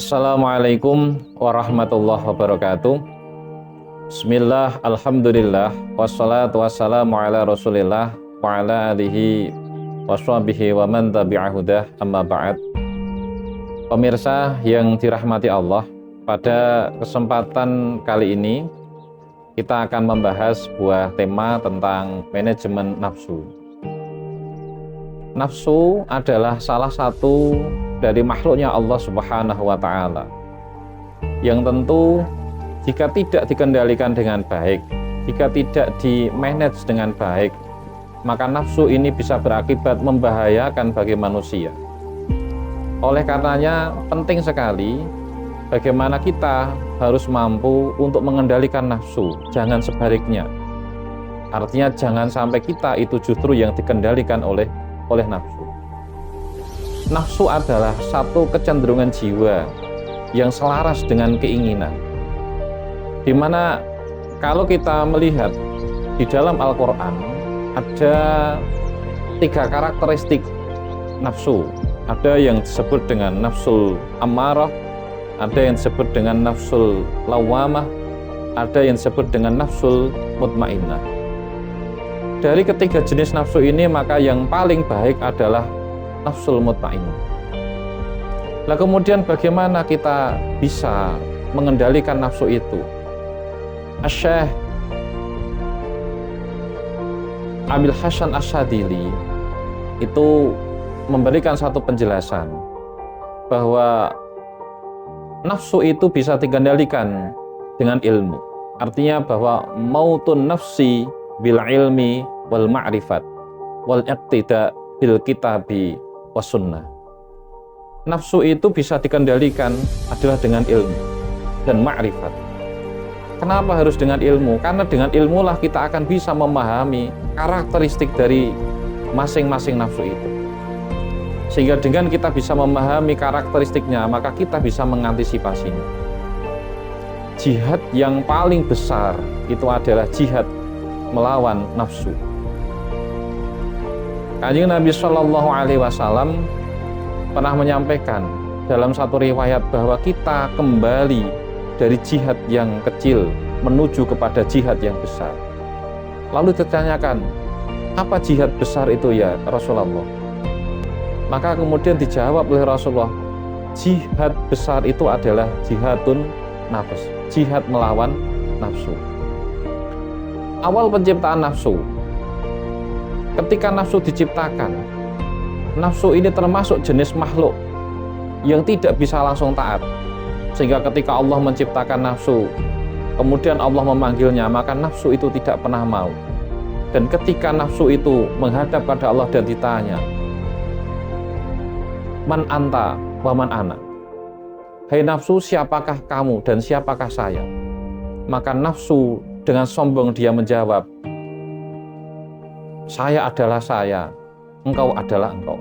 Assalamualaikum warahmatullahi wabarakatuh. Bismillah, alhamdulillah, wassalatu wassalamu ala rasulillah wa ala alihi wa sahbihi wa man tabi'ahudah, amma ba'd. Pemirsa yang dirahmati Allah, pada kesempatan kali ini kita akan membahas sebuah tema tentang manajemen nafsu. Nafsu adalah salah satu dari makhluknya Allah Subhanahu wa Ta'ala, yang tentu jika tidak dikendalikan dengan baik, jika tidak di-manage dengan baik, maka nafsu ini bisa berakibat membahayakan bagi manusia. Oleh karenanya penting sekali bagaimana kita harus mampu untuk mengendalikan nafsu, jangan sebaliknya. Artinya jangan sampai kita itu justru yang dikendalikan oleh nafsu. Nafsu adalah satu kecenderungan jiwa yang selaras dengan keinginan, dimana kalau kita melihat di dalam Al-Quran ada 3 karakteristik nafsu. Ada yang disebut dengan nafsul ammarah, ada yang disebut dengan nafsul lawamah, ada yang disebut dengan nafsul mutmainnah. Dari ketiga jenis nafsu ini, maka yang paling baik adalah nafsul mutmainnah. Nah, kemudian bagaimana kita bisa mengendalikan nafsu itu? Asy-Syaikh Abil Hasan Asyadzili itu memberikan satu penjelasan bahwa nafsu itu bisa dikendalikan dengan ilmu. Artinya bahwa mautun nafsi bil ilmi wal ma'rifat wal iqtida bil kitabi was sunnah. Nafsu itu bisa dikendalikan adalah dengan ilmu dan ma'rifat. Kenapa harus dengan ilmu? Karena dengan ilmulah kita akan bisa memahami karakteristik dari masing-masing nafsu itu. Sehingga dengan kita bisa memahami karakteristiknya, maka kita bisa mengantisipasinya. Jihad yang paling besar itu adalah jihad melawan nafsu. Kanjeng Nabi Shallallahu Alaihi Wasallam pernah menyampaikan dalam satu riwayat bahwa kita kembali dari jihad yang kecil menuju kepada jihad yang besar. Lalu ditanyakan, apa jihad besar itu ya Rasulullah? Maka kemudian dijawab oleh Rasulullah, jihad besar itu adalah jihadun nafs, jihad melawan nafsu. Awal penciptaan nafsu, ketika nafsu diciptakan, nafsu ini termasuk jenis makhluk yang tidak bisa langsung taat. Sehingga ketika Allah menciptakan nafsu, kemudian Allah memanggilnya, maka nafsu itu tidak pernah mau. Dan ketika nafsu itu menghadap pada Allah dan ditanya, man anta wa man ana, hai nafsu, siapakah kamu dan siapakah saya? Maka nafsu dengan sombong dia menjawab, saya adalah saya, engkau adalah engkau.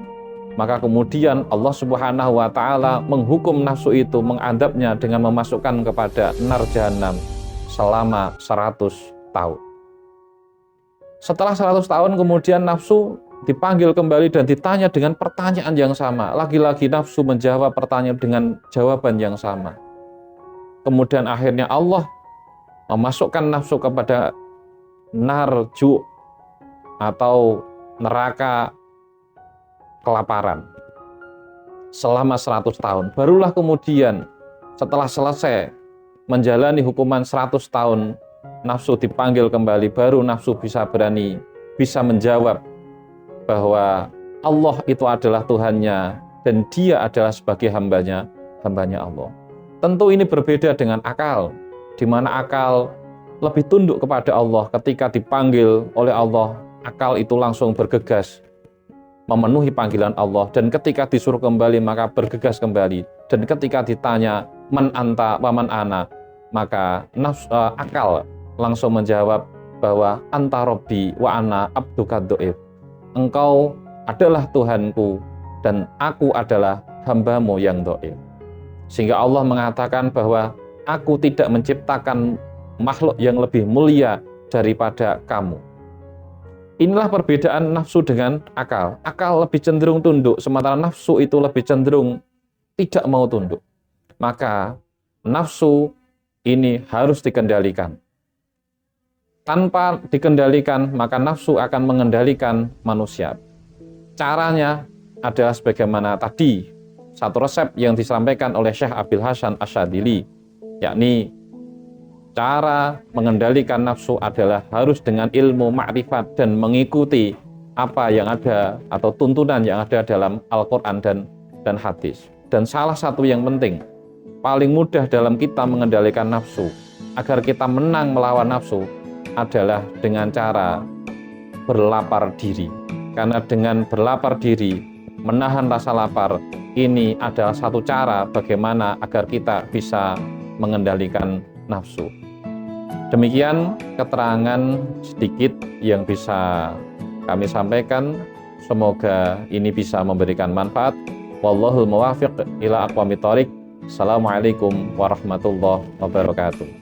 Maka kemudian Allah Subhanahu wa Ta'ala menghukum nafsu itu, mengadabnya dengan memasukkan kepada nar jahanam selama 100 tahun. Setelah 100 tahun kemudian nafsu dipanggil kembali dan ditanya dengan pertanyaan yang sama. Lagi-lagi nafsu menjawab pertanyaan dengan jawaban yang sama. Kemudian akhirnya Allah memasukkan nafsu kepada narju atau neraka kelaparan selama 100 tahun. Barulah kemudian setelah selesai menjalani hukuman 100 tahun, nafsu dipanggil kembali, baru nafsu bisa menjawab bahwa Allah itu adalah Tuhannya dan dia adalah sebagai hambanya Allah. Tentu ini berbeda dengan akal, di mana akal lebih tunduk kepada Allah. Ketika dipanggil oleh Allah, akal itu langsung bergegas memenuhi panggilan Allah, dan ketika disuruh kembali maka bergegas kembali, dan ketika ditanya man anta wa man ana, maka akal langsung menjawab bahwa anta robbi wa ana abduka dhaif, engkau adalah Tuhanku dan aku adalah hambamu yang dhaif. Sehingga Allah mengatakan bahwa aku tidak menciptakan makhluk yang lebih mulia daripada kamu. Inilah perbedaan nafsu dengan akal. Akal lebih cenderung tunduk, sementara nafsu itu lebih cenderung tidak mau tunduk. maka nafsu ini harus dikendalikan. Tanpa dikendalikan, maka nafsu akan mengendalikan manusia. Caranya adalah sebagaimana tadi, satu resep yang disampaikan oleh Syekh Abil Hasan Asyadzili, yakni cara mengendalikan nafsu adalah harus dengan ilmu ma'rifat dan mengikuti apa yang ada atau tuntunan yang ada dalam Al-Quran dan hadis. Dan salah satu yang penting, paling mudah dalam kita mengendalikan nafsu, agar kita menang melawan nafsu, adalah dengan cara berlapar diri. Karena dengan berlapar diri, menahan rasa lapar, ini adalah satu cara bagaimana agar kita bisa mengendalikan nafsu. Demikian keterangan sedikit yang bisa kami sampaikan. Semoga ini bisa memberikan manfaat. Wallahul muwaffiq ila aqwamit thoriq. Assalamualaikum warahmatullahi wabarakatuh.